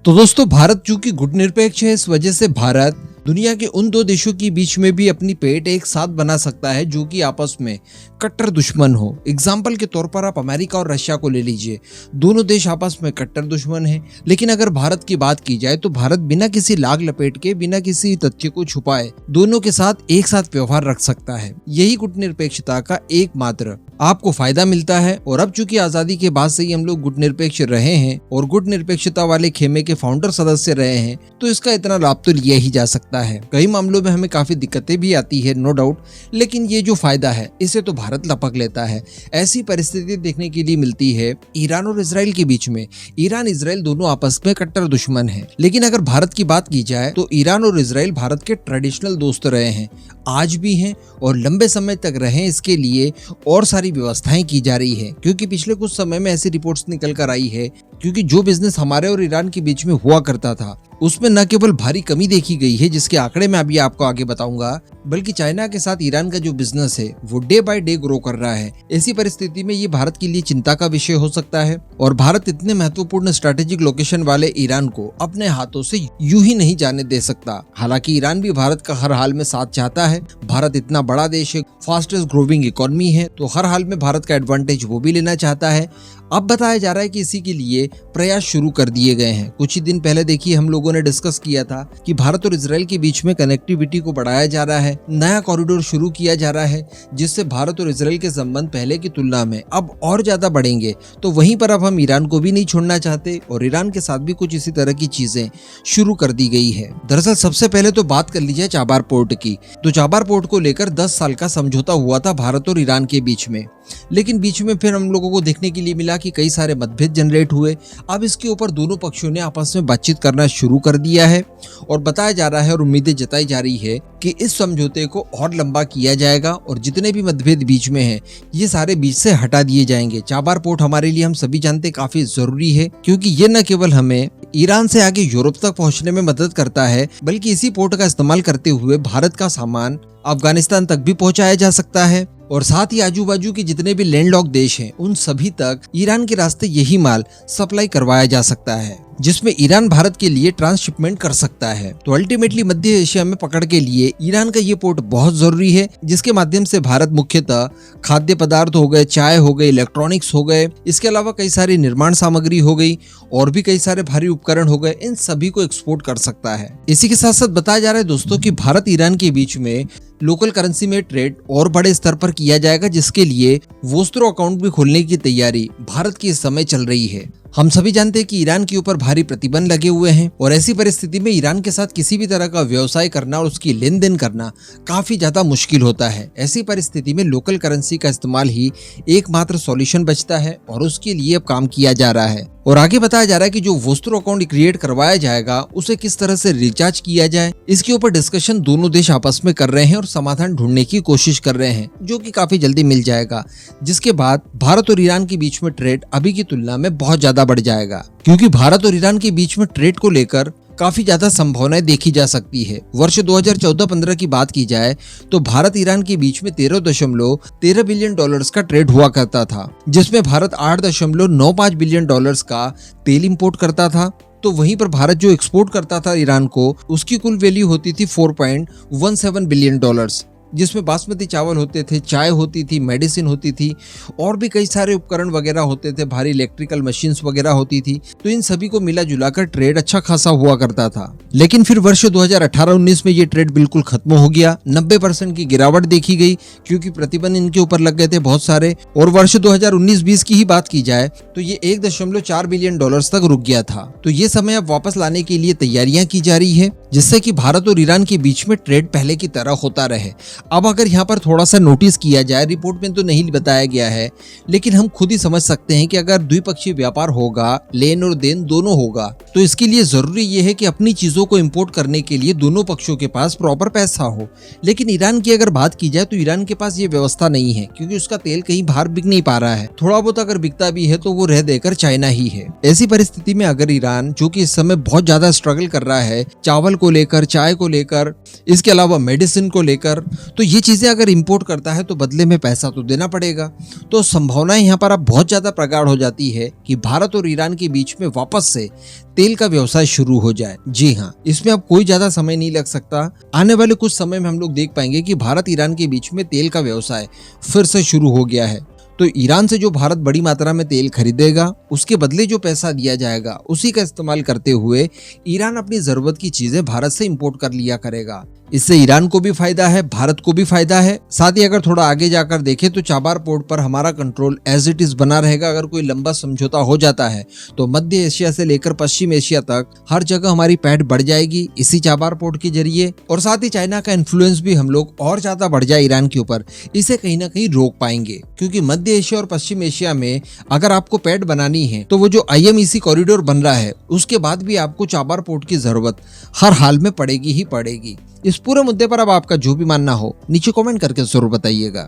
तो दोस्तों, भारत चूंकि गुटनिरपेक्ष है, इस वजह से भारत दुनिया के उन दो देशों के बीच में भी अपनी पेट एक साथ बना सकता है जो कि आपस में कट्टर दुश्मन हो। एग्जाम्पल के तौर पर आप अमेरिका और रशिया को ले लीजिए। दोनों देश आपस में कट्टर दुश्मन हैं, लेकिन अगर भारत की बात की जाए तो भारत बिना किसी लाग लपेट के, बिना किसी तथ्य को छुपाए दोनों के साथ एक साथ व्यवहार रख सकता है। यही गुटनिरपेक्षता का एकमात्र आपको फायदा मिलता है। और अब चूंकि आजादी के बाद से ही हम लोग गुटनिरपेक्ष रहे हैं और गुटनिरपेक्षता वाले खेमे के फाउंडर सदस्य रहे हैं, तो इसका इतना लाभ तो लिया ही जा सकता है। कई मामलों में हमें काफी दिक्कतें भी आती है, नो डाउट, लेकिन ये जो फायदा है इसे तो भारत लपक लेता है। ऐसी परिस्थिति देखने के लिए मिलती है ईरान और इजराइल के बीच में। ईरान इजराइल दोनों आपस में कट्टर दुश्मन हैं, लेकिन अगर भारत की बात की जाए तो ईरान और इजराइल भारत के ट्रेडिशनल दोस्त रहे हैं, आज भी हैं और लंबे समय तक रहे। इसके लिए और सारी व्यवस्थाएं की जा रही है, क्योंकि पिछले कुछ समय में ऐसी रिपोर्ट्स निकल कर आई है क्योंकि जो बिजनेस हमारे और ईरान के बीच में हुआ करता था उसमें न केवल भारी कमी देखी गई है, जिसके आंकड़े मैं अभी आपको आगे बताऊंगा, बल्कि चाइना के साथ ईरान का जो बिजनेस है वो डे बाय डे ग्रो कर रहा है। ऐसी परिस्थिति में ये भारत के लिए चिंता का विषय हो सकता है और भारत इतने महत्वपूर्ण स्ट्रेटेजिक लोकेशन वाले ईरान को अपने हाथों से यूं ही नहीं जाने दे सकता। हालांकि ईरान भी भारत का हर हाल में साथ चाहता है। भारत इतना बड़ा देश है, फास्टेस्ट ग्रोइंग इकोनॉमी है, तो हर हाल में भारत का एडवांटेज वो भी लेना चाहता है। अब बताया जा रहा है कि इसी के लिए प्रयास शुरू कर दिए गए हैं। कुछ ही दिन पहले देखिए हम लोगों ने डिस्कस किया था कि भारत और इजराइल के बीच में कनेक्टिविटी को बढ़ाया जा रहा है, नया कॉरिडोर शुरू किया जा रहा है, जिससे भारत और इजराइल के संबंध पहले की तुलना में अब और ज्यादा बढ़ेंगे। तो वहीं पर अब हम ईरान को भी नहीं छोड़ना चाहते और ईरान के साथ भी कुछ इसी तरह की चीजें शुरू कर दी गई है। दरअसल सबसे पहले तो बात कर लीजिए चाबार पोर्ट की। तो चाबार पोर्ट को लेकर 10 साल का समझौता हुआ था भारत और ईरान के बीच में, लेकिन बीच में फिर हम लोगों को देखने के लिए मिला कि कई सारे मतभेद जनरेट हुए। अब इसके ऊपर दोनों पक्षों ने आपस में बातचीत करना शुरू कर दिया है और बताया जा रहा है और उम्मीदें जताई जा रही है कि इस समझौते को और लंबा किया जाएगा और जितने भी मतभेद बीच में हैं ये सारे बीच से हटा दिए जाएंगे। चाबार पोर्ट हमारे लिए हम सभी जानते काफी जरूरी है, क्योंकि ये न केवल हमें ईरान से आगे यूरोप तक पहुंचने में मदद करता है, बल्कि इसी पोर्ट का इस्तेमाल करते हुए भारत का सामान अफगानिस्तान तक भी पहुंचाया जा सकता है और साथ ही आजू बाजू के जितने भी लैंडलॉक देश हैं उन सभी तक ईरान के रास्ते यही माल सप्लाई करवाया जा सकता है, जिसमें ईरान भारत के लिए ट्रांसशिपमेंट कर सकता है। तो अल्टीमेटली मध्य एशिया में पकड़ के लिए ईरान का ये पोर्ट बहुत जरूरी है, जिसके माध्यम से भारत मुख्यतः खाद्य पदार्थ हो गए, चाय हो गए, इलेक्ट्रॉनिक्स हो गए, इसके अलावा कई सारी निर्माण सामग्री हो गई और भी कई सारे भारी उपकरण हो गए, इन सभी को एक्सपोर्ट कर सकता है। इसी के साथ साथ बताया जा रहा है दोस्तों कि भारत ईरान के बीच में लोकल करेंसी में ट्रेड और बड़े स्तर पर किया जाएगा, जिसके लिए वोस्त्रो अकाउंट भी खोलने की तैयारी भारत की इस समय चल रही है। हम सभी जानते हैं कि ईरान के ऊपर भारी प्रतिबंध लगे हुए हैं और ऐसी परिस्थिति में ईरान के साथ किसी भी तरह का व्यवसाय करना और उसकी लेन देन करना काफी ज्यादा मुश्किल होता है। ऐसी परिस्थिति में लोकल करेंसी का इस्तेमाल ही एकमात्र सॉल्यूशन बचता है और उसके लिए अब काम किया जा रहा है। और आगे बताया जा रहा है कि जो वोस्त्रो अकाउंट क्रिएट करवाया जाएगा उसे किस तरह से रिचार्ज किया जाए, इसके ऊपर डिस्कशन दोनों देश आपस में कर रहे हैं और समाधान ढूंढने की कोशिश कर रहे हैं, जो कि काफी जल्दी मिल जाएगा। जिसके बाद भारत और ईरान के बीच में ट्रेड अभी की तुलना में बहुत ज्यादा बढ़ जाएगा, क्योंकि भारत और ईरान के बीच में ट्रेड को लेकर काफी ज्यादा संभावनाएं देखी जा सकती है। वर्ष 2014-15 की बात की जाए तो भारत ईरान के बीच में 13.13 बिलियन डॉलर्स का ट्रेड हुआ करता था, जिसमें भारत 8.95 बिलियन डॉलर्स का तेल इंपोर्ट करता था। तो वहीं पर भारत जो एक्सपोर्ट करता था ईरान को, उसकी कुल वैल्यू होती थी 4.17 बिलियन डॉलर्स, जिसमें बासमती चावल होते थे, चाय होती थी, मेडिसिन होती थी और भी कई सारे उपकरण वगैरह होते थे, भारी इलेक्ट्रिकल मशीन्स वगैरह होती थी। तो इन सभी को मिला जुलाकर ट्रेड अच्छा खासा हुआ करता था। लेकिन फिर वर्ष 2018-19 में ये ट्रेड बिल्कुल खत्म हो गया। 90% की गिरावट देखी गई, क्योंकि प्रतिबंध इनके ऊपर लग गए थे बहुत सारे। और वर्ष 2019-20 की ही बात की जाए तो ये 1.4 बिलियन डॉलर्स तक रुक गया था। तो ये समय अब वापस लाने के लिए तैयारियां की जा रही है, जिससे कि भारत और ईरान के बीच में ट्रेड पहले की तरह होता रहे। अब अगर यहाँ पर थोड़ा सा नोटिस किया जाए, रिपोर्ट में तो नहीं बताया गया है, लेकिन हम खुद ही समझ सकते हैं कि अगर द्विपक्षीय व्यापार होगा, लेन और देन दोनों होगा, तो इसके लिए जरूरी ये है कि अपनी चीजों को इंपोर्ट करने के लिए दोनों पक्षों के पास प्रॉपर पैसा हो। लेकिन ईरान की अगर बात की जाए तो ईरान के पास ये व्यवस्था नहीं है, क्योंकि उसका तेल कहीं बाहर बिक नहीं पा रहा है। थोड़ा बहुत अगर बिकता भी है तो वो रह देकर चाइना ही है। ऐसी परिस्थिति में अगर ईरान, जो कि इस समय बहुत ज्यादा स्ट्रगल कर रहा है चावल को लेकर, चाय को लेकर, इसके अलावा मेडिसिन को लेकर। तो ये चीज़ें अगर इंपोर्ट करता है तो बदले में पैसा तो देना पड़ेगा। तो संभावनाएं यहाँ पर अब बहुत ज़्यादा प्रगाढ़ हो जाती है कि भारत और ईरान के बीच में वापस से तेल का व्यवसाय शुरू हो जाए। जी हाँ, इसमें अब कोई ज़्यादा समय नहीं लग सकता। आने वाले कुछ समय में हम लोग देख पाएंगे कि भारत ईरान के बीच में तेल का व्यवसाय फिर से शुरू हो गया है। तो ईरान से जो भारत बड़ी मात्रा में तेल खरीदेगा, उसके बदले जो पैसा दिया जाएगा उसी का इस्तेमाल करते हुए ईरान अपनी जरूरत की चीजें भारत से इंपोर्ट कर लिया करेगा। इससे ईरान को भी फायदा है, भारत को भी फायदा है। साथ ही अगर थोड़ा आगे जाकर देखें तो चाबार पोर्ट पर हमारा कंट्रोल एज इट इज बना रहेगा। अगर कोई लंबा समझौता हो जाता है तो मध्य एशिया से लेकर पश्चिम एशिया तक हर जगह हमारी पैठ बढ़ जाएगी इसी चाबार पोर्ट के जरिए। और साथ ही चाइना का इन्फ्लुएंस भी हम लोग और ज्यादा बढ़ जाए ईरान के ऊपर, इसे कहीं ना कहीं रोक पाएंगे। क्योंकि मध्य एशिया और पश्चिम एशिया में अगर आपको पैठ बनानी है तो वो जो IMEC कॉरिडोर बन रहा है उसके बाद भी आपको चाबार पोर्ट की जरूरत हर हाल में पड़ेगी ही पड़ेगी। इस पूरे मुद्दे पर अब आपका जो भी मानना हो नीचे कमेंट करके जरूर बताइएगा।